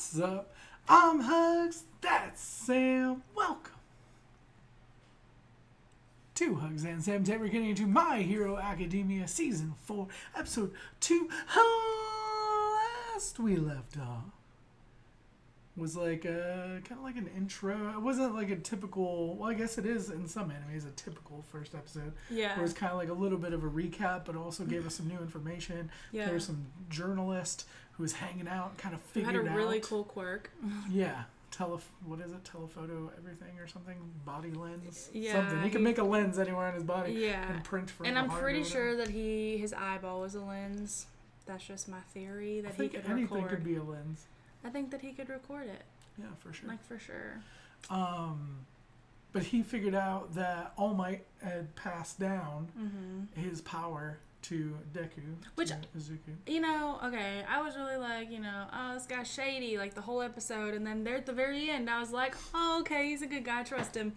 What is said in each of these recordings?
What's up? I'm Hugz. That's Sam. Welcome to Hugz and Sam. Today we're getting into My Hero Academia Season 4, Episode 2. Last we left off was like kind of like an intro. It wasn't like a typical, well, I guess it is in some animes, a typical first episode. Yeah. Where it's kind of like a little bit of a recap, but also gave us some new information. Yeah. There's some journalist who was hanging out, kind of figured out. Had a really cool quirk. Yeah. What is it? Telephoto everything or something? Body lens? Yeah. Something. He can make a lens anywhere on his body. Yeah. And print from And the I'm heart pretty or sure whatever. that his eyeball was a lens. That's just my theory that I think he could anything record. could be a lens. I think that he could record it. Yeah, for sure. Like, for sure. But he figured out that All Might had passed down his power to Deku, Which, to Izuku. you know, okay, I was really like, oh, this guy's shady, like, the whole episode. And then there at the very end, I was like, oh, okay, he's a good guy, I trust him.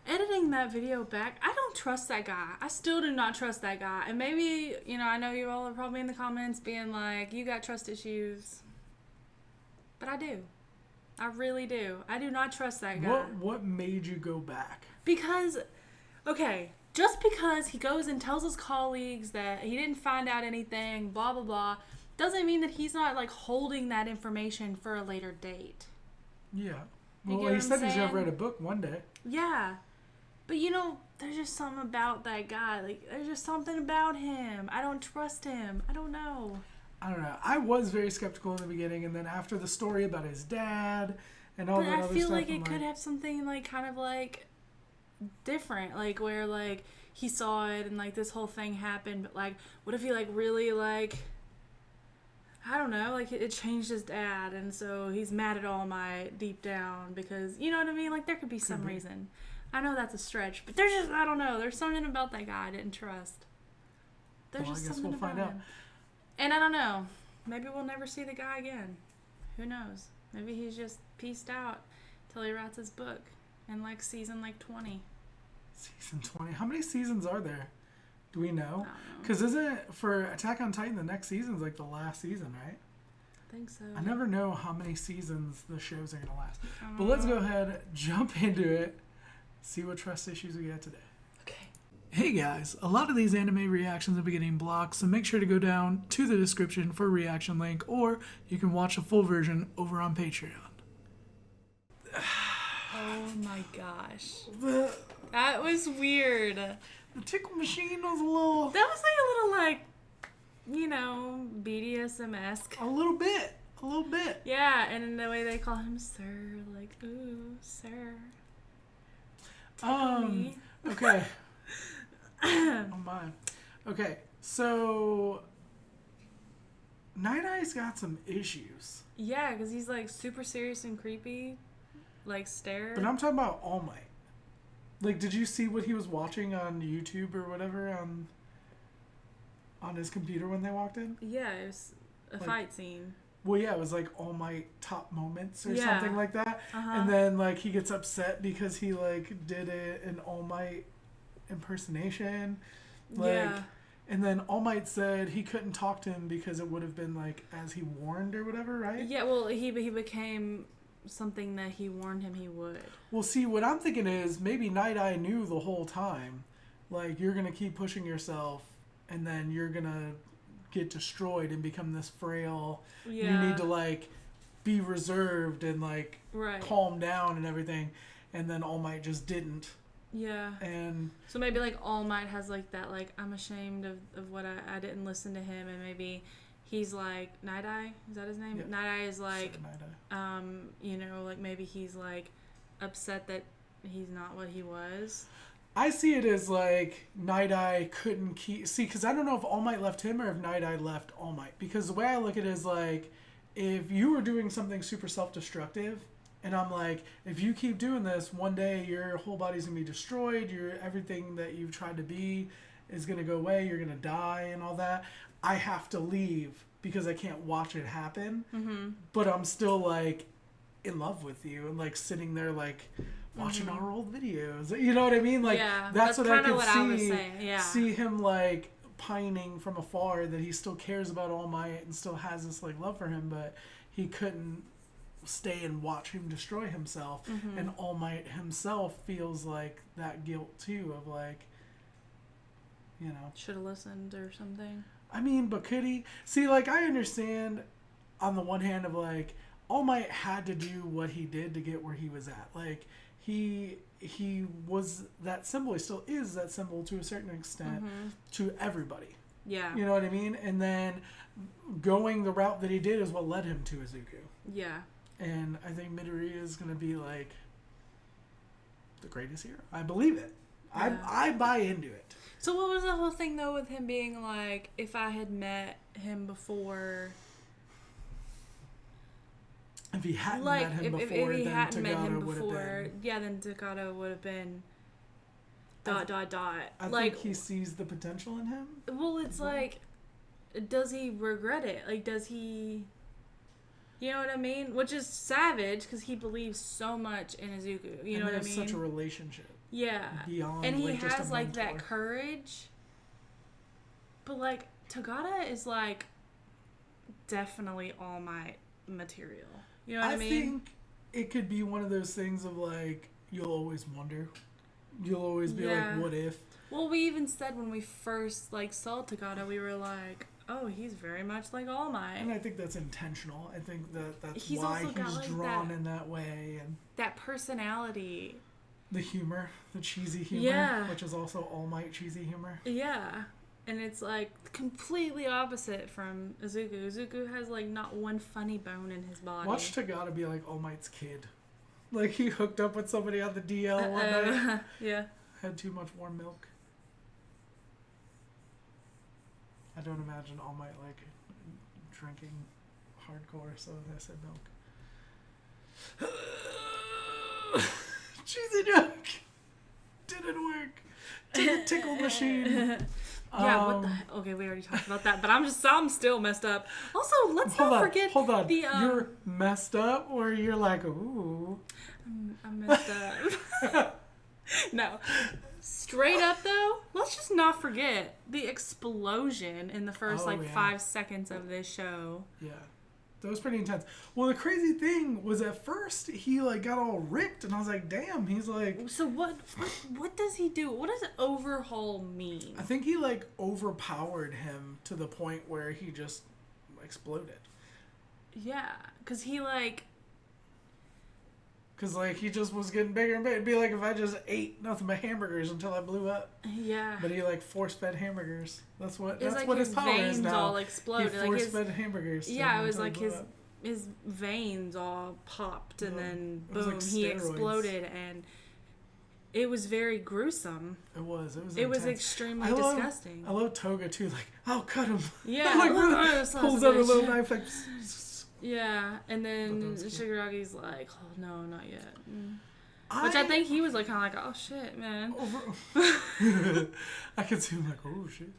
Editing that video back, I don't trust that guy. I still do not trust that guy. And maybe, I know you all are probably in the comments being like, you got trust issues. But I do. I really do. I do not trust that guy. What made you go back? Because, okay, just because he goes and tells his colleagues that he didn't find out anything, blah, blah, blah, doesn't mean that he's not, like, holding that information for a later date. Yeah. You Well, get he what said I'm he's going to saying? read a book one day. Yeah. But, there's just something about that guy. Like, there's just something about him. I don't trust him. I don't know. I don't know. I was very skeptical in the beginning, and then after the story about his dad and all that other stuff, But I feel like it could have something, like, kind of, like, different. Like, where, like, he saw it and, like, this whole thing happened. But, like, what if he, like, really, like, I don't know, like, it changed his dad. And so he's mad at All Might deep down because, you know what I mean? Like, there could be some reason. I know that's a stretch. But there's just, I don't know. There's something about that guy I didn't trust. There's Well, I just guess something we'll find about out. him. And I don't know. Maybe we'll never see the guy again. Who knows? Maybe he's just pieced out till he writes his book in, like, season, like, 20. Season 20. How many seasons are there? Do we know? I don't know. Because isn't for Attack on Titan, the next season's like the last season, right? I think so. I never know how many seasons the shows are going to last. I don't But let's know. go ahead, jump into it, see what trust issues we get today. Okay. Hey guys, a lot of these anime reactions have been getting blocked, so make sure to go down to the description for a reaction link, or you can watch the full version over on Patreon. Oh my gosh. The That was weird. tickle machine was a little... That was like a little, like, BDSM-esque. A little bit. Yeah, and in the way they call him sir, like, ooh, sir. Tickle me. Okay. Oh my. Okay, so Nightaye's got some issues. Yeah, because he's, like, super serious and creepy. Like, stare. But I'm talking about All Might. Like, did you see what he was watching on YouTube or whatever on his computer when they walked in? Yeah, it was a fight scene. Well, yeah, it was like All Might top moments or Yeah. something like that. Uh-huh. And then, like, he gets upset because he, like, did an All Might impersonation. Like, Yeah. and then All Might said he couldn't talk to him because it would have been, like, as he warned or whatever, right? Yeah, well, he became something that he warned him he would. Well, see, what I'm thinking is maybe Nighteye knew the whole time, like, you're going to keep pushing yourself and then you're going to get destroyed and become this frail. Yeah. You need to, like, be reserved and, like, Right. calm down and everything. And then All Might just didn't. Yeah. And So maybe, like, All Might has, like, that, like, I'm ashamed of what I didn't listen to him, and maybe he's, like, Nighteye? Is that his name? Yeah. Nighteye is, like, Nighteye. like, maybe he's, like, upset that he's not what he was. I see it as, like, Nighteye couldn't keep... See, because I don't know if All Might left him or if Nighteye left All Might. Because the way I look at it is, like, if you were doing something super self-destructive, and I'm like, if you keep doing this, one day your whole body's going to be destroyed, everything that you've tried to be is going to go away, you're going to die and all that. I have to leave because I can't watch it happen. Mm-hmm. But I'm still, like, in love with you and, like, sitting there, like... watching our old videos, you know what I mean? Like, yeah, that's what I could what see. I was saying. Yeah. See him, like, pining from afar that he still cares about All Might and still has this, like, love for him, but he couldn't stay and watch him destroy himself. Mm-hmm. And All Might himself feels like that guilt too of like, you know, should have listened or something. I mean, but could he? See, like, I understand on the one hand of like, All Might had to do what he did to get where he was at. Like, he was that symbol. He still is that symbol to a certain extent to everybody. Yeah. You know what I mean? And then going the route that he did is what led him to Izuku. Yeah. And I think Midoriya is going to be like the greatest hero. I believe it. Yeah. I buy into it. So what was the whole thing though with him being like, if I had met him before? If he hadn't like, met him before, if he then hadn't met him Tagada would have before, been. yeah, then Tagada would have been. ... I like, think he sees the potential in him. Well, it's like, does he regret it? Like, does he? You know what I mean? Which is savage because he believes so much in Izuku. You know what I mean? Such a relationship. Yeah. Beyond, and he like, just has a like mentor. that courage. But like Tagada is like definitely All Might material. You know what I mean? I think it could be one of those things of like, you'll always wonder. You'll always be like, what if? Well, we even said when we first like saw Tagada, we were like, oh, he's very much like All Might. And I think that's intentional. I think that's he's why also got, he's like, drawn in that way. And that personality. The humor, the cheesy humor, Yeah. which is also All Might cheesy humor. Yeah. And it's like completely opposite from Izuku. Izuku has like not one funny bone in his body. Watch Tagada be like All Might's kid. Like he hooked up with somebody on the DL one night. Yeah. Had too much warm milk. I don't imagine All Might like drinking hardcore, so I said milk. Cheesy joke. Didn't work. Tickle machine. Yeah, what the heck? Okay, we already talked about that, but I'm still messed up. Also, let's not forget Hold on. the You're messed up, or you're like, ooh. I'm messed up. No. Straight up though, let's just not forget the explosion in the first 5 seconds of this show. Yeah. That was pretty intense. Well, the crazy thing was at first he like got all ripped, and I was like, "Damn!" He's like. So what does he do? What does overhaul mean? I think he like overpowered him to the point where he just exploded. Yeah, because he like. Because like he just was getting bigger and bigger. It'd be like if I just ate nothing but hamburgers until I blew up. Yeah. But he like force fed hamburgers. That's what like his power is now. All exploded. He force fed hamburgers. Yeah, it was like his veins all popped, and then boom, like he steroids. Exploded, and it was very gruesome. It was. It was extremely disgusting. I love Toga too. Like, I'll cut him. Yeah. Like pulls out a little knife. Like. Yeah, and then Shigaragi's like, oh no, not yet. Which I think he was like kind of like, oh shit, man. I could see him like, oh shit.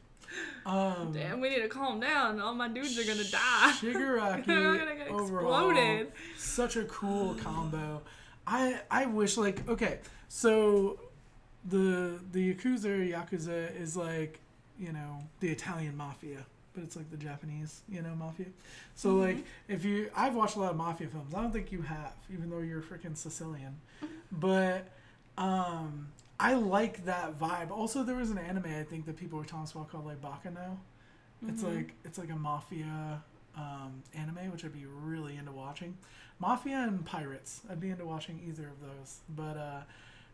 Damn, we need to calm down. All my dudes are gonna die. Shigaraki They're gonna get exploded. Such a cool combo. I wish like, okay, so the Yakuza is like, you know, the Italian mafia. But it's like the Japanese, you know, mafia. So like, I've watched a lot of mafia films. I don't think you have, even though you're freaking Sicilian. But I like that vibe. Also, there was an anime I think that people were telling us about called like Bakano. It's like a mafia anime, which I'd be really into watching. Mafia and pirates, I'd be into watching either of those. But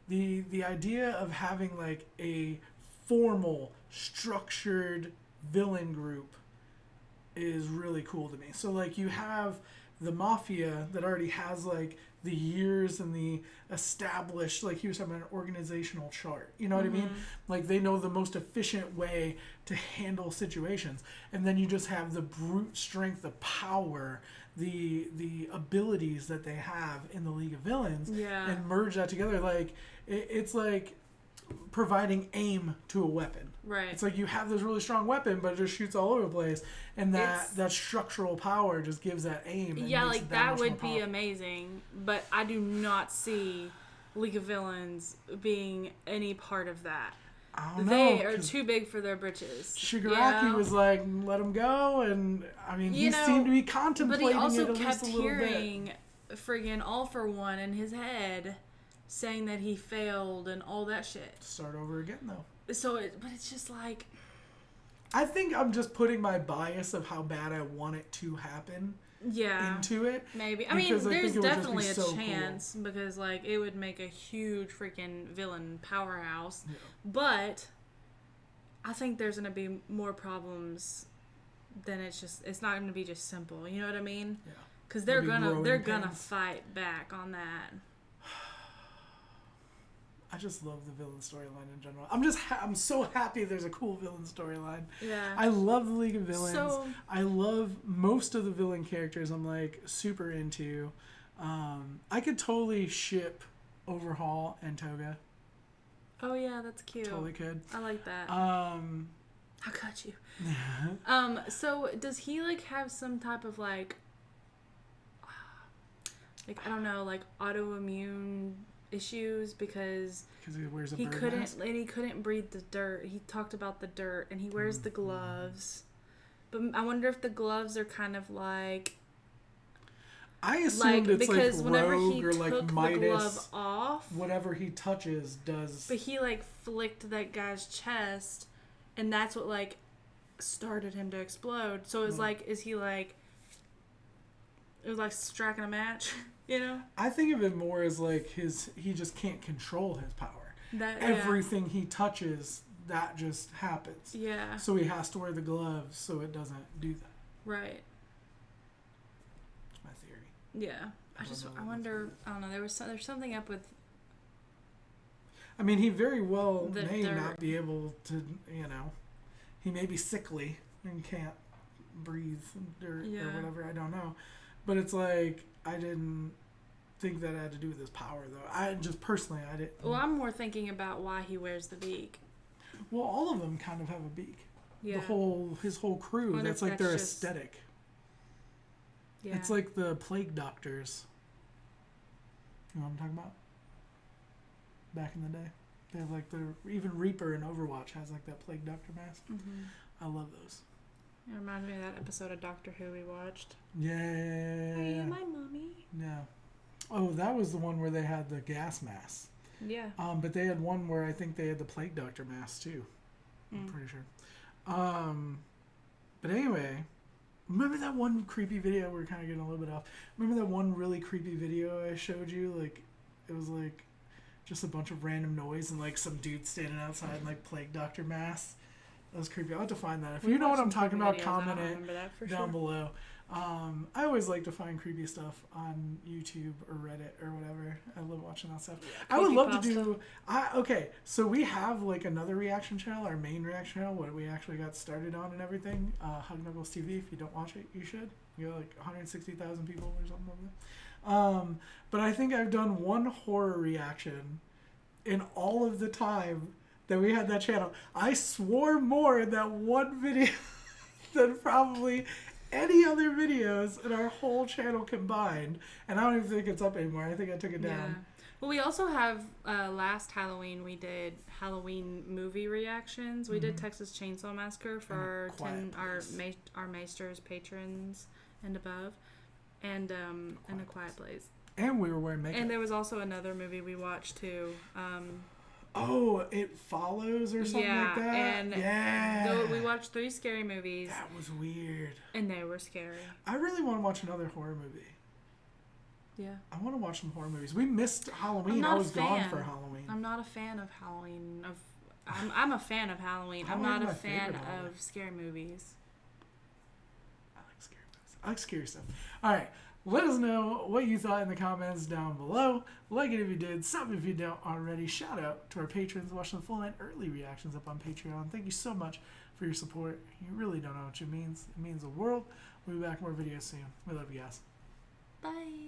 the idea of having like a formal, structured villain group is really cool to me. So like you have the mafia that already has like the years and the established, like he was talking about, an organizational chart. You know what I mean? Like they know the most efficient way to handle situations. And then you just have the brute strength, the power, the abilities that they have in the League of Villains, and merge that together. Like it's like providing aim to a weapon. Right. It's like you have this really strong weapon, but it just shoots all over the place, and that structural power just gives that aim. And yeah, makes like it that would be amazing, but I do not see League of Villains being any part of that. I don't know. They are too big for their britches. Shigaraki was like, let him go, and I mean, he seemed to be contemplating but he also it at kept least a little hearing bit. friggin' All For One in his head saying that he failed and all that shit. Start over again, though. But it's just like... I think I'm just putting my bias of how bad I want it to happen into it. Maybe. I mean, there's definitely a chance because, like, it would make a huge freaking villain powerhouse. Yeah. But I think there's going to be more problems than it's not going to be just simple. You know what I mean? Yeah. Because they're gonna fight back on that. I just love the villain storyline in general. I'm so happy there's a cool villain storyline. Yeah. I love the League of Villains. I love most of the villain characters. I'm like super into. I could totally ship Overhaul and Toga. Oh yeah, that's cute. Totally could. I like that. I got you. So does he like have some type of like I don't know, like autoimmune issues because he wears a he bird couldn't mask? And he couldn't breathe the dirt. He talked about the dirt and he wears the gloves. But I wonder if the gloves are kind of like I assumed it's because like whenever Rogue he or took like the Midas, glove off, whatever he touches does. But he like flicked that guy's chest, and that's what like started him to explode. So it was like, is he like? It was like striking a match, you know. I think of it more as like he just can't control his power. Everything he touches, that just happens. Yeah. So he has to wear the gloves so it doesn't do that. Right. That's my theory. Yeah. I wonder. I don't know. There's something up with. I mean, he very well may not be able to. You know, he may be sickly and can't breathe dirt or whatever. I don't know, but it's like I didn't think that had to do with his power, though. I just personally, I didn't. Well, I'm more thinking about why he wears the beak. Well, all of them kind of have a beak. Yeah. His whole crew. That's like their aesthetic. Yeah. It's like the plague doctors. You know what I'm talking about? Back in the day, they have like even Reaper in Overwatch has like that plague doctor mask. Mm-hmm. I love those. It reminds me of that episode of Doctor Who we watched. Yeah. Hey, my mommy. Yeah. Oh, that was the one where they had the gas mask. Yeah. But they had one where I think they had the plague doctor mask too. I'm pretty sure. But anyway, remember that one creepy video? We're kind of getting a little bit off. Remember that one really creepy video I showed you? Like, it was like just a bunch of random noise and like some dude standing outside in like plague doctor mask. That was creepy. I'll have to find that. If you know what I'm talking about, comment it down below. I always like to find creepy stuff on YouTube or Reddit or whatever. I love watching that stuff. Yeah, I would love to do... Okay, so we have like another reaction channel, our main reaction channel, what we actually got started on and everything. Hug Knuckles TV. If you don't watch it, you should. You got like 160,000 people or something like that. But I think I've done one horror reaction in all of the time that we had that channel. I swore more in that one video than probably any other videos in our whole channel combined. And I don't even think it's up anymore. I think I took it down. Yeah. Well, we also have, last Halloween, we did Halloween movie reactions. We did Texas Chainsaw Massacre for our Maesters, patrons, and above. And A Quiet Place. And we were wearing makeup. And there was also another movie we watched, too. It Follows or something like that? And we watched 3 scary movies. That was weird. And they were scary. I really want to watch another horror movie. Yeah. I want to watch some horror movies. We missed Halloween. I was gone for Halloween. I'm not a fan of Halloween. I'm a fan of Halloween. I'm not a fan of scary movies. I like scary movies. I like scary stuff. All right. Let us know what you thought in the comments down below. Like it if you did. Sub if you don't already. Shout out to our patrons watching the full night early reactions up on Patreon. Thank you so much for your support. You really don't know what it means. It means the world. We'll be back with more videos soon. We love you guys. Bye.